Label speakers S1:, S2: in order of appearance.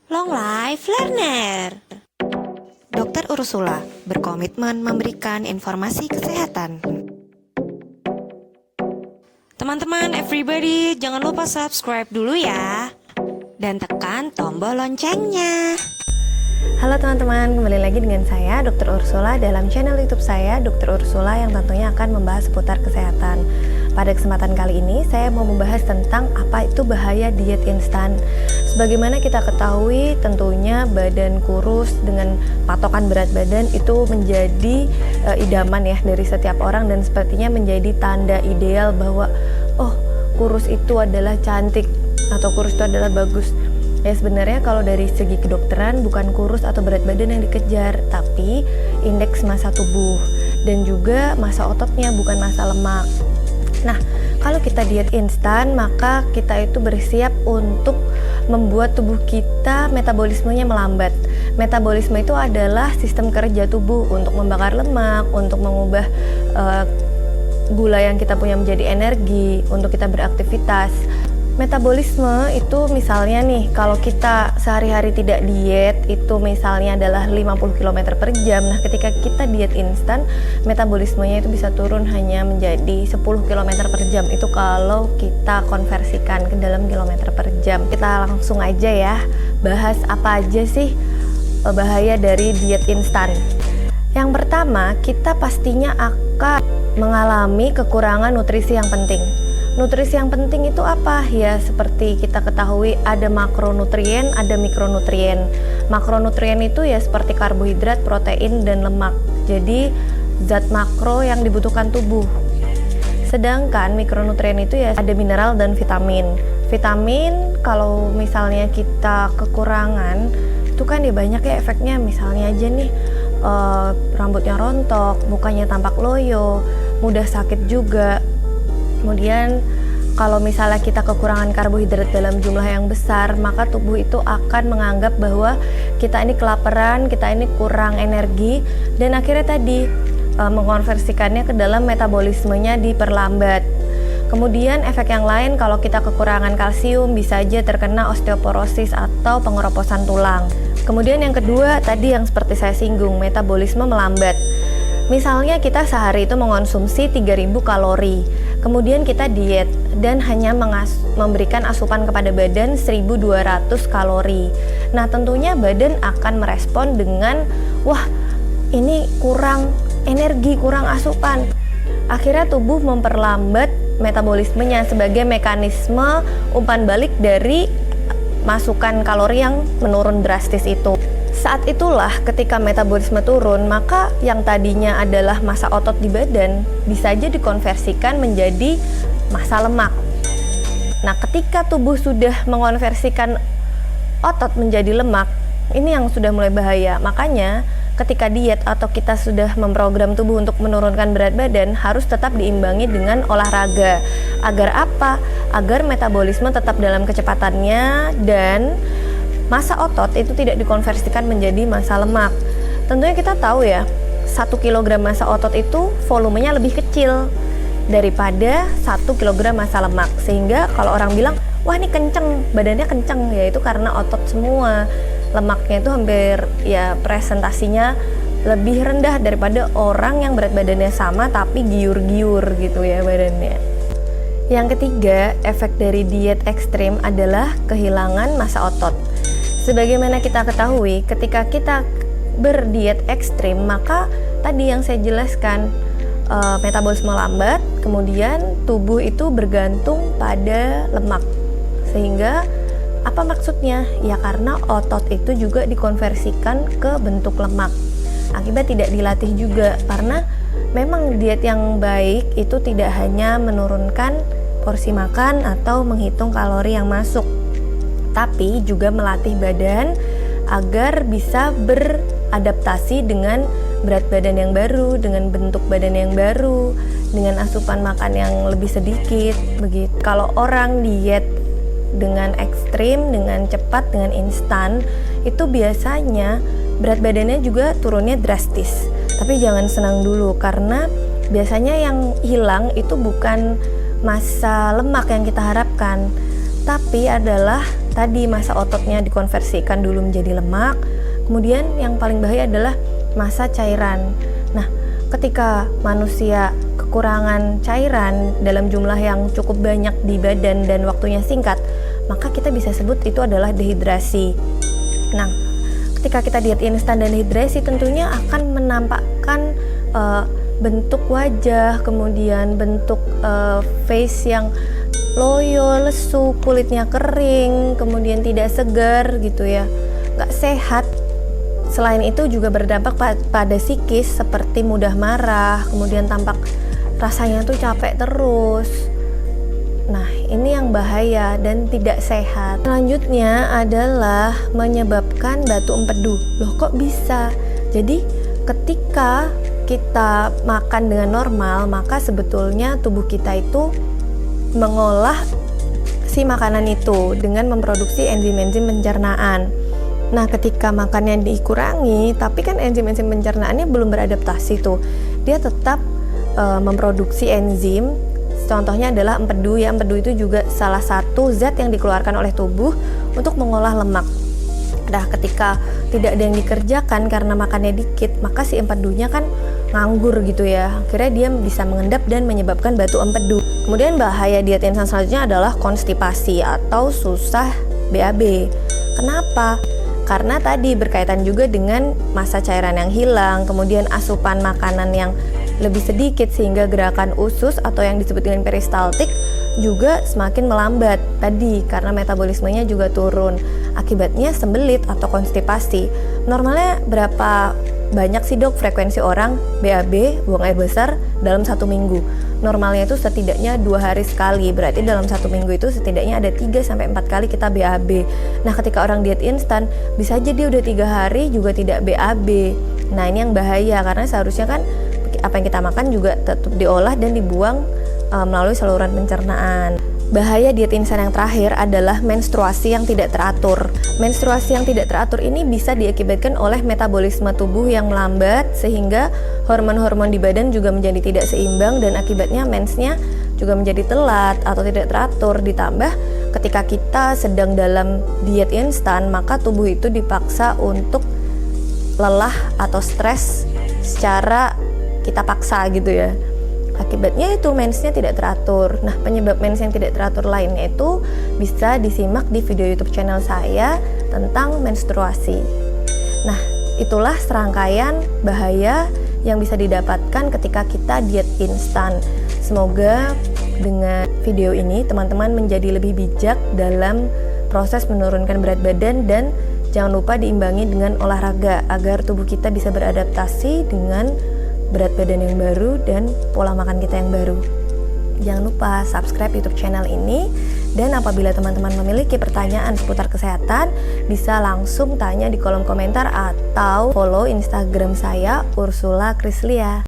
S1: Long Life Learner. Dr. Ursula berkomitmen memberikan informasi kesehatan. Teman-teman, everybody, jangan lupa subscribe dulu ya. Dan tekan tombol loncengnya.
S2: Halo teman-teman, kembali lagi dengan saya Dr. Ursula dalam channel YouTube saya Dr. Ursula yang tentunya akan membahas seputar kesehatan. Pada kesempatan kali ini saya mau membahas tentang apa itu bahaya diet instan. Sebagaimana kita ketahui, tentunya badan kurus dengan patokan berat badan itu menjadi idaman ya dari setiap orang, dan sepertinya menjadi tanda ideal bahwa kurus itu adalah cantik atau kurus itu adalah bagus. Ya, sebenarnya kalau dari segi kedokteran bukan kurus atau berat badan yang dikejar, tapi indeks massa tubuh dan juga massa ototnya, bukan massa lemak. Nah, kalau kita diet instan, maka kita itu bersiap untuk membuat tubuh kita metabolismenya melambat. Metabolisme itu adalah sistem kerja tubuh untuk membakar lemak, untuk mengubah gula yang kita punya menjadi energi, untuk kita beraktivitas. Metabolisme itu misalnya nih, kalau kita sehari-hari tidak diet, itu misalnya adalah 50 km per jam. Nah, ketika kita diet instan, metabolismenya itu bisa turun hanya menjadi 10 km per jam. Itu kalau kita konversikan ke dalam kilometer per jam. Kita langsung aja ya, bahas apa aja sih bahaya dari diet instan. Yang pertama, kita pastinya akan mengalami kekurangan nutrisi yang penting. Nutrisi yang penting itu apa? Ya, seperti kita ketahui ada makronutrien, ada mikronutrien. Makronutrien itu ya seperti karbohidrat, protein, dan lemak. Jadi zat makro yang dibutuhkan tubuh. Sedangkan mikronutrien itu ya ada mineral dan vitamin. Vitamin kalau misalnya kita kekurangan, itu kan ya banyak ya efeknya. Misalnya aja nih rambutnya rontok, mukanya tampak loyo, mudah sakit juga. Kemudian kalau misalnya kita kekurangan karbohidrat dalam jumlah yang besar, maka tubuh itu akan menganggap bahwa kita ini kelaparan, kita ini kurang energi, dan akhirnya tadi mengonversikannya ke dalam metabolismenya diperlambat. Kemudian efek yang lain, kalau kita kekurangan kalsium bisa aja terkena osteoporosis atau pengeroposan tulang. Kemudian yang kedua tadi yang seperti saya singgung, metabolisme melambat. Misalnya kita sehari itu mengonsumsi 3000 kalori, kemudian kita diet dan hanya memberikan asupan kepada badan 1200 kalori. Nah, tentunya badan akan merespon dengan, wah ini kurang energi, kurang asupan. Akhirnya tubuh memperlambat metabolismenya sebagai mekanisme umpan balik dari masukan kalori yang menurun drastis itu. Saat itulah ketika metabolisme turun, maka yang tadinya adalah massa otot di badan bisa aja dikonversikan menjadi massa lemak. Nah, ketika tubuh sudah mengonversikan otot menjadi lemak, ini yang sudah mulai bahaya. Makanya ketika diet atau kita sudah memprogram tubuh untuk menurunkan berat badan, harus tetap diimbangi dengan olahraga. Agar apa? Agar metabolisme tetap dalam kecepatannya dan massa otot itu tidak dikonversikan menjadi massa lemak. Tentunya kita tahu ya, 1 kg massa otot itu volumenya lebih kecil daripada 1 kg massa lemak. Sehingga kalau orang bilang, wah ini kenceng, badannya kenceng, ya itu karena otot semua. Lemaknya itu hampir ya presentasinya lebih rendah daripada orang yang berat badannya sama tapi giur-giur gitu ya badannya. Yang ketiga, efek dari diet ekstrim adalah kehilangan massa otot. Sebagaimana kita ketahui, ketika kita berdiet ekstrim, maka tadi yang saya jelaskan, metabolisme lambat, kemudian tubuh itu bergantung pada lemak. Sehingga apa maksudnya? Ya karena otot itu juga dikonversikan ke bentuk lemak. Akibat tidak dilatih juga, karena memang diet yang baik itu tidak hanya menurunkan porsi makan atau menghitung kalori yang masuk, tapi juga melatih badan agar bisa beradaptasi dengan berat badan yang baru, dengan bentuk badan yang baru, dengan asupan makan yang lebih sedikit begitu. Kalau orang diet dengan ekstrim, dengan cepat, dengan instan, itu biasanya berat badannya juga turunnya drastis. Tapi jangan senang dulu, karena biasanya yang hilang itu bukan massa lemak yang kita harapkan, tapi adalah tadi masa ototnya dikonversikan dulu menjadi lemak. Kemudian yang paling bahaya adalah masa cairan. Nah, ketika manusia kekurangan cairan dalam jumlah yang cukup banyak di badan dan waktunya singkat, maka kita bisa sebut itu adalah dehidrasi. Nah, ketika kita diet instan dan dehidrasi tentunya akan menampakkan bentuk wajah, kemudian bentuk face yang loyo, lesu, kulitnya kering, kemudian tidak segar gitu ya, nggak sehat. Selain itu juga berdampak pada psikis seperti mudah marah, kemudian tampak rasanya tuh capek terus. Nah, ini yang bahaya dan tidak sehat. Selanjutnya adalah menyebabkan batu empedu. Loh, kok bisa? Jadi ketika kita makan dengan normal, maka sebetulnya tubuh kita itu mengolah si makanan itu dengan memproduksi enzim-enzim pencernaan. Nah, ketika makannya dikurangi, tapi kan enzim-enzim pencernaannya belum beradaptasi tuh. Dia tetap memproduksi enzim. Contohnya adalah empedu ya. Empedu itu juga salah satu zat yang dikeluarkan oleh tubuh untuk mengolah lemak. Nah, ketika tidak ada yang dikerjakan karena makannya dikit, maka si empedunya kan nganggur gitu ya. Akhirnya dia bisa mengendap dan menyebabkan batu empedu. Kemudian bahaya diet instan selanjutnya adalah konstipasi atau susah BAB. Kenapa? Karena tadi berkaitan juga dengan masa cairan yang hilang, kemudian asupan makanan yang lebih sedikit sehingga gerakan usus atau yang disebut dengan peristaltik juga semakin melambat tadi karena metabolismenya juga turun. Akibatnya sembelit atau konstipasi. Normalnya berapa banyak sih dok frekuensi orang BAB, buang air besar dalam 1 minggu? Normalnya itu setidaknya 2 hari sekali, berarti dalam 1 minggu itu setidaknya ada 3-4 kali kita BAB. Nah, ketika orang diet instan bisa aja dia udah 3 hari juga tidak BAB. Nah, ini yang bahaya karena seharusnya kan apa yang kita makan juga tetap diolah dan dibuang melalui saluran pencernaan. Bahaya diet instan yang terakhir adalah menstruasi yang tidak teratur. Menstruasi yang tidak teratur ini bisa diakibatkan oleh metabolisme tubuh yang melambat sehingga hormon-hormon di badan juga menjadi tidak seimbang dan akibatnya mensnya juga menjadi telat atau tidak teratur. Ditambah ketika kita sedang dalam diet instan, maka tubuh itu dipaksa untuk lelah atau stres secara kita paksa gitu ya. Akibatnya itu mensnya tidak teratur. Nah, penyebab mens yang tidak teratur lainnya itu bisa disimak di video YouTube channel saya tentang menstruasi. Nah, itulah serangkaian bahaya yang bisa didapatkan ketika kita diet instan. Semoga dengan video ini teman-teman menjadi lebih bijak dalam proses menurunkan berat badan dan jangan lupa diimbangi dengan olahraga agar tubuh kita bisa beradaptasi dengan berat badan yang baru dan pola makan kita yang baru. Jangan lupa subscribe YouTube channel ini, dan apabila teman-teman memiliki pertanyaan seputar kesehatan bisa langsung tanya di kolom komentar atau follow Instagram saya Ursula Krislia.